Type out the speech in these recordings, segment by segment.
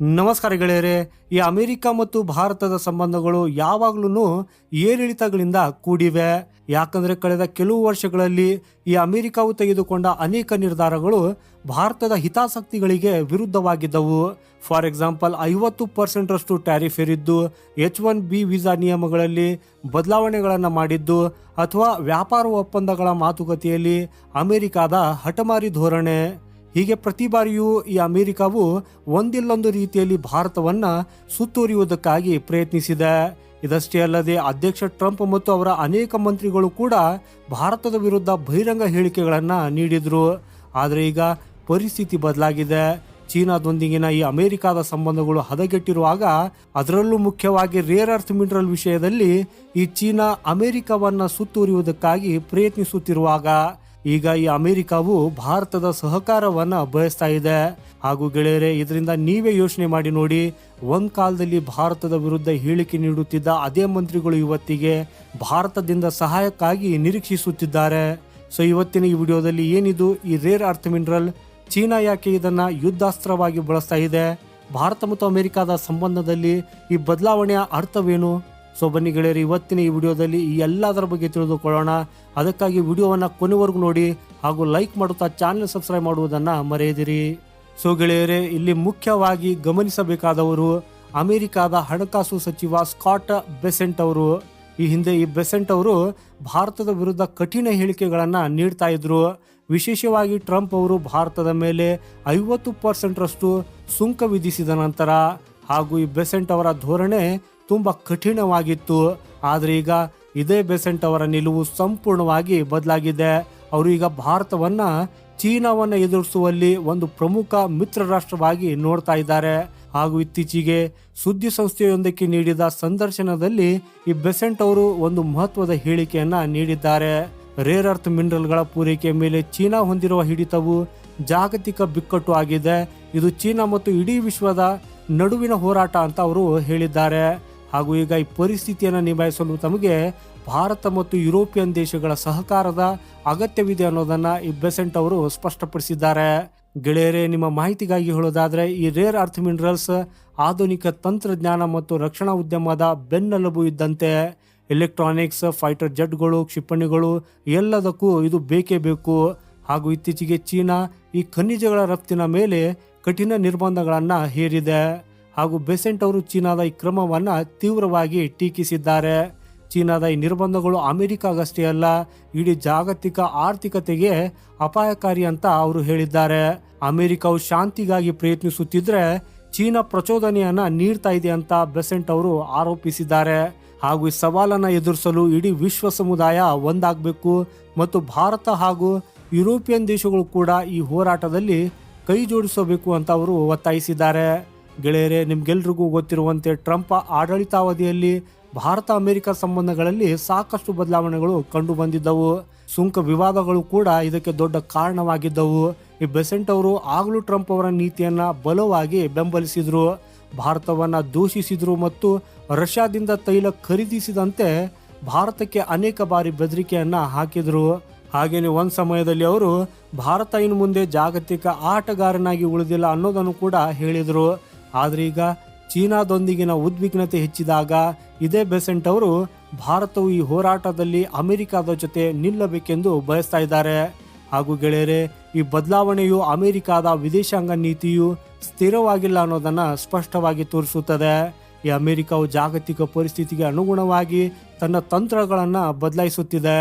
ನಮಸ್ಕಾರ ಗೆಳೆಯರೆ. ಈ ಅಮೆರಿಕ ಮತ್ತು ಭಾರತದ ಸಂಬಂಧಗಳು ಯಾವಾಗ್ಲೂ ಏರಿಳಿತಗಳಿಂದ ಕೂಡಿವೆ. ಯಾಕಂದ್ರೆ ಕಳೆದ ಕೆಲವು ವರ್ಷಗಳಲ್ಲಿ ಈ ಅಮೆರಿಕವು ತೆಗೆದುಕೊಂಡ ಅನೇಕ ನಿರ್ಧಾರಗಳು ಭಾರತದ ಹಿತಾಸಕ್ತಿಗಳಿಗೆ ವಿರುದ್ಧವಾಗಿದ್ದವು. ಫಾರ್ ಎಕ್ಸಾಂಪಲ್ 50% ಟ್ಯಾರಿಫ್ ಹೇರಿದ್ದು, H1B ವೀಸಾ ನಿಯಮಗಳಲ್ಲಿ ಬದಲಾವಣೆಗಳನ್ನು ಮಾಡಿದ್ದು, ಅಥವಾ ವ್ಯಾಪಾರ ಒಪ್ಪಂದಗಳ ಮಾತುಕತೆಯಲ್ಲಿ ಅಮೆರಿಕದ ಹಠಮಾರಿ ಧೋರಣೆ. ಹೀಗೆ ಪ್ರತಿ ಬಾರಿಯೂ ಈ ಅಮೆರಿಕವು ಒಂದಿಲ್ಲೊಂದು ರೀತಿಯಲ್ಲಿ ಭಾರತವನ್ನ ಸುತ್ತುವರಿಯುವುದಕ್ಕಾಗಿ ಪ್ರಯತ್ನಿಸಿದೆ. ಇದಷ್ಟೇ ಅಲ್ಲದೆ ಅಧ್ಯಕ್ಷ ಟ್ರಂಪ್ ಮತ್ತು ಅವರ ಅನೇಕ ಮಂತ್ರಿಗಳು ಕೂಡ ಭಾರತದ ವಿರುದ್ಧ ಬಹಿರಂಗ ಹೇಳಿಕೆಗಳನ್ನು ನೀಡಿದ್ರು. ಆದರೆ ಈಗ ಪರಿಸ್ಥಿತಿ ಬದಲಾಗಿದೆ. ಚೀನಾದೊಂದಿಗಿನ ಈ ಅಮೆರಿಕದ ಸಂಬಂಧಗಳು ಹದಗೆಟ್ಟಿರುವಾಗ, ಅದರಲ್ಲೂ ಮುಖ್ಯವಾಗಿ ರೇರ್ ಅರ್ತ್ ಮಿನರಲ್ ವಿಷಯದಲ್ಲಿ ಈ ಚೀನಾ ಅಮೆರಿಕವನ್ನ ಸುತ್ತುವರಿಯುವುದಕ್ಕಾಗಿ ಪ್ರಯತ್ನಿಸುತ್ತಿರುವಾಗ ಈಗ ಈ ಅಮೆರಿಕವು ಭಾರತದ ಸಹಕಾರವನ್ನ ಬಯಸ್ತಾ ಇದೆ. ಹಾಗೂ ಗೆಳೆಯರೆ, ಇದರಿಂದ ನೀವೇ ಯೋಚನೆ ಮಾಡಿ ನೋಡಿ, ಒಂದ್ ಕಾಲದಲ್ಲಿ ಭಾರತದ ವಿರುದ್ಧ ಹೇಳಿಕೆ ನೀಡುತ್ತಿದ್ದ ಅದೇ ಮಂತ್ರಿಗಳು ಇವತ್ತಿಗೆ ಭಾರತದಿಂದ ಸಹಾಯಕ್ಕಾಗಿ ನಿರೀಕ್ಷಿಸುತ್ತಿದ್ದಾರೆ. ಸೊ ಇವತ್ತಿನ ಈ ವಿಡಿಯೋದಲ್ಲಿ ಏನಿದು ಈ ರೇರ್ ಅರ್ತ್ ಮಿನರಲ್, ಚೀನಾ ಯಾಕೆ ಇದನ್ನ ಯುದ್ಧಾಸ್ತ್ರವಾಗಿ ಬಳಸ್ತಾ ಇದೆ, ಭಾರತ ಮತ್ತು ಅಮೆರಿಕದ ಸಂಬಂಧದಲ್ಲಿ ಈ ಬದಲಾವಣೆಯ ಅರ್ಥವೇನು? ಸೊ ಬನ್ನಿ ಗೆಳೆಯರು, ಇವತ್ತಿನ ಈ ವಿಡಿಯೋದಲ್ಲಿ ಈ ಎಲ್ಲದರ ಬಗ್ಗೆ ತಿಳಿದುಕೊಳ್ಳೋಣ. ಅದಕ್ಕಾಗಿ ವಿಡಿಯೋವನ್ನು ಕೊನೆವರೆಗೂ ನೋಡಿ ಹಾಗೂ ಲೈಕ್ ಮಾಡುತ್ತಾ ಚಾನೆಲ್ ಸಬ್ಸ್ಕ್ರೈಬ್ ಮಾಡುವುದನ್ನು ಮರೆಯದಿರಿ. ಸೊ ಗೆಳೆಯರೇ, ಇಲ್ಲಿ ಮುಖ್ಯವಾಗಿ ಗಮನಿಸಬೇಕಾದವರು ಅಮೆರಿಕದ ಹಣಕಾಸು ಸಚಿವ ಸ್ಕಾಟ್ ಬೆಸೆಂಟ್ ಅವರು. ಈ ಹಿಂದೆ ಈ ಬೆಸೆಂಟ್ ಅವರು ಭಾರತದ ವಿರುದ್ಧ ಕಠಿಣ ಹೇಳಿಕೆಗಳನ್ನು ನೀಡ್ತಾ ಇದ್ರು. ವಿಶೇಷವಾಗಿ ಟ್ರಂಪ್ ಅವರು ಭಾರತದ ಮೇಲೆ 50% ಸುಂಕ ವಿಧಿಸಿದ ನಂತರ. ಹಾಗೂ ಈ ಬೆಸೆಂಟ್ ಅವರ ಧೋರಣೆ ತುಂಬಾ ಕಠಿಣವಾಗಿತ್ತು. ಆದರೆ ಈಗ ಇದೇ ಬೆಸೆಂಟ್ ಅವರ ನಿಲುವು ಸಂಪೂರ್ಣವಾಗಿ ಬದಲಾಗಿದೆ. ಅವರು ಈಗ ಭಾರತವನ್ನ ಚೀನಾವನ್ನ ಎದುರಿಸುವಲ್ಲಿ ಒಂದು ಪ್ರಮುಖ ಮಿತ್ರ ರಾಷ್ಟ್ರವಾಗಿ ನೋಡ್ತಾ ಇದ್ದಾರೆ. ಹಾಗೂ ಇತ್ತೀಚೆಗೆ ಸುದ್ದಿ ಸಂಸ್ಥೆಯೊಂದಕ್ಕೆ ನೀಡಿದ ಸಂದರ್ಶನದಲ್ಲಿ ಈ ಬೆಸೆಂಟ್ ಅವರು ಒಂದು ಮಹತ್ವದ ಹೇಳಿಕೆಯನ್ನ ನೀಡಿದ್ದಾರೆ. ರೇರ್ ಅರ್ತ್ ಮಿನರಲ್ಗಳ ಪೂರೈಕೆ ಮೇಲೆ ಚೀನಾ ಹೊಂದಿರುವ ಹಿಡಿತವು ಜಾಗತಿಕ ಬಿಕ್ಕಟ್ಟು ಆಗಿದೆ. ಇದು ಚೀನಾ ಮತ್ತು ಇಡೀ ವಿಶ್ವದ ನಡುವಿನ ಹೋರಾಟ ಅಂತ ಅವರು ಹೇಳಿದ್ದಾರೆ. ಹಾಗೂ ಈಗ ಈ ಪರಿಸ್ಥಿತಿಯನ್ನು ನಿಭಾಯಿಸಲು ತಮಗೆ ಭಾರತ ಮತ್ತು ಯುರೋಪಿಯನ್ ದೇಶಗಳ ಸಹಕಾರದ ಅಗತ್ಯವಿದೆ ಅನ್ನೋದನ್ನ ಈ ಬೆಸೆಂಟ್ ಅವರು ಸ್ಪಷ್ಟಪಡಿಸಿದ್ದಾರೆ. ಗೆಳೆಯರೇ, ನಿಮ್ಮ ಮಾಹಿತಿಗಾಗಿ ಹೇಳೋದಾದ್ರೆ, ಈ ರೇರ್ ಅರ್ತ್ ಮಿನರಲ್ಸ್ ಆಧುನಿಕ ತಂತ್ರಜ್ಞಾನ ಮತ್ತು ರಕ್ಷಣಾ ಉದ್ಯಮದ ಬೆನ್ನೆಲುಬು ಇದ್ದಂತೆ. ಎಲೆಕ್ಟ್ರಾನಿಕ್ಸ್, ಫೈಟರ್ ಜೆಟ್ಗಳು, ಕ್ಷಿಪಣಿಗಳು ಎಲ್ಲದಕ್ಕೂ ಇದು ಬೇಕೇ ಬೇಕು. ಹಾಗೂ ಇತ್ತೀಚೆಗೆ ಚೀನಾ ಈ ಖನಿಜಗಳ ರಫ್ತಿನ ಮೇಲೆ ಕಠಿಣ ನಿರ್ಬಂಧಗಳನ್ನು ಹೇರಿದೆ. ಹಾಗೂ ಬೆಸೆಂಟ್ ಅವರು ಚೀನಾದ ಈ ಕ್ರಮವನ್ನು ತೀವ್ರವಾಗಿ ಟೀಕಿಸಿದ್ದಾರೆ. ಚೀನಾದ ಈ ನಿರ್ಬಂಧಗಳು ಅಮೆರಿಕಾಗಷ್ಟೇ ಅಲ್ಲ, ಇಡೀ ಜಾಗತಿಕ ಆರ್ಥಿಕತೆಗೆ ಅಪಾಯಕಾರಿ ಅಂತ ಅವರು ಹೇಳಿದ್ದಾರೆ. ಅಮೆರಿಕವು ಶಾಂತಿಗಾಗಿ ಪ್ರಯತ್ನಿಸುತ್ತಿದ್ರೆ ಚೀನಾ ಪ್ರಚೋದನೆಯನ್ನ ನೀಡ್ತಾ ಇದೆ ಅಂತ ಬೆಸೆಂಟ್ ಅವರು ಆರೋಪಿಸಿದ್ದಾರೆ. ಹಾಗೂ ಈ ಸವಾಲನ್ನು ಎದುರಿಸಲು ಇಡೀ ವಿಶ್ವ ಸಮುದಾಯ ಒಂದಾಗಬೇಕು ಮತ್ತು ಭಾರತ ಹಾಗೂ ಯುರೋಪಿಯನ್ ದೇಶಗಳು ಕೂಡ ಈ ಹೋರಾಟದಲ್ಲಿ ಕೈ ಜೋಡಿಸಬೇಕು ಅಂತ ಅವರು ಒತ್ತಾಯಿಸಿದ್ದಾರೆ. ಗೆಳೆಯರೇ, ನಿಮ್ಗೆಲ್ರಿಗೂ ಗೊತ್ತಿರುವಂತೆ ಟ್ರಂಪ್ ಆಡಳಿತಾವಧಿಯಲ್ಲಿ ಭಾರತ ಅಮೆರಿಕ ಸಂಬಂಧಗಳಲ್ಲಿ ಸಾಕಷ್ಟು ಬದಲಾವಣೆಗಳು ಕಂಡು ಬಂದಿದ್ದವು. ಸುಂಕ ವಿವಾದಗಳು ಕೂಡ ಇದಕ್ಕೆ ದೊಡ್ಡ ಕಾರಣವಾಗಿದ್ದವು. ಈ ಬೆಸೆಂಟ್ ಅವರು ಆಗಲೂ ಟ್ರಂಪ್ ಅವರ ನೀತಿಯನ್ನ ಬಲವಾಗಿ ಬೆಂಬಲಿಸಿದ್ರು, ಭಾರತವನ್ನ ದೂಷಿಸಿದ್ರು ಮತ್ತು ರಷ್ಯಾದಿಂದ ತೈಲ ಖರೀದಿಸಿದಂತೆ ಭಾರತಕ್ಕೆ ಅನೇಕ ಬಾರಿ ಬೆದರಿಕೆಯನ್ನ ಹಾಕಿದ್ರು. ಹಾಗೇನೆ ಒಂದ್ ಸಮಯದಲ್ಲಿ ಅವರು ಭಾರತ ಇನ್ನು ಮುಂದೆ ಜಾಗತಿಕ ಆಟಗಾರನಾಗಿ ಉಳಿದಿಲ್ಲ ಅನ್ನೋದನ್ನು ಕೂಡ ಹೇಳಿದರು. ಆದ್ರೆ ಈಗ ಚೀನಾದೊಂದಿಗಿನ ಉದ್ವಿಗ್ನತೆ ಹೆಚ್ಚಿದಾಗ ಇದೇ ಬೆಸೆಂಟ್ ಅವರು ಭಾರತವು ಈ ಹೋರಾಟದಲ್ಲಿ ಅಮೆರಿಕದ ಜೊತೆ ನಿಲ್ಲಬೇಕೆಂದು ಬಯಸ್ತಾ ಇದ್ದಾರೆ. ಹಾಗೂ ಗೆಳೆಯರೆ, ಈ ಬದಲಾವಣೆಯು ಅಮೆರಿಕದ ವಿದೇಶಾಂಗ ನೀತಿಯು ಸ್ಥಿರವಾಗಿಲ್ಲ ಅನ್ನೋದನ್ನ ಸ್ಪಷ್ಟವಾಗಿ ತೋರಿಸುತ್ತದೆ. ಈ ಅಮೆರಿಕವು ಜಾಗತಿಕ ಪರಿಸ್ಥಿತಿಗೆ ಅನುಗುಣವಾಗಿ ತನ್ನ ತಂತ್ರಗಳನ್ನ ಬದಲಾಯಿಸುತ್ತಿದೆ.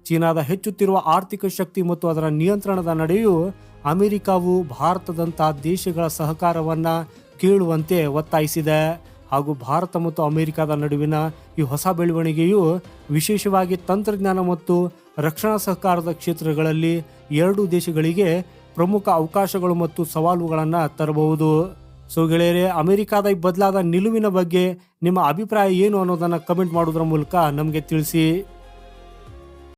ಚೀನಾದ ಹೆಚ್ಚುತ್ತಿರುವ ಆರ್ಥಿಕ ಶಕ್ತಿ ಮತ್ತು ಅದರ ನಿಯಂತ್ರಣದ ನಡುವೆಯೂ ಅಮೆರಿಕವು ಭಾರತದಂತಹ ದೇಶಗಳ ಸಹಕಾರವನ್ನ ಕೇಳುವಂತೆ ಒತ್ತಾಯಿಸಿದೆ. ಹಾಗೂ ಭಾರತ ಮತ್ತು ಅಮೆರಿಕದ ನಡುವಿನ ಈ ಹೊಸ ಬೆಳವಣಿಗೆಯು ವಿಶೇಷವಾಗಿ ತಂತ್ರಜ್ಞಾನ ಮತ್ತು ರಕ್ಷಣಾ ಸಹಕಾರದ ಕ್ಷೇತ್ರಗಳಲ್ಲಿ ಎರಡೂ ದೇಶಗಳಿಗೆ ಪ್ರಮುಖ ಅವಕಾಶಗಳು ಮತ್ತು ಸವಾಲುಗಳನ್ನು ತರಬಹುದು. ಸೊ ಗೆಳೆಯರೇ, ಅಮೆರಿಕದ ಈ ಬದಲಾದ ನಿಲುವಿನ ಬಗ್ಗೆ ನಿಮ್ಮ ಅಭಿಪ್ರಾಯ ಏನು ಅನ್ನೋದನ್ನು ಕಮೆಂಟ್ ಮಾಡೋದ್ರ ಮೂಲಕ ನಮಗೆ ತಿಳಿಸಿ.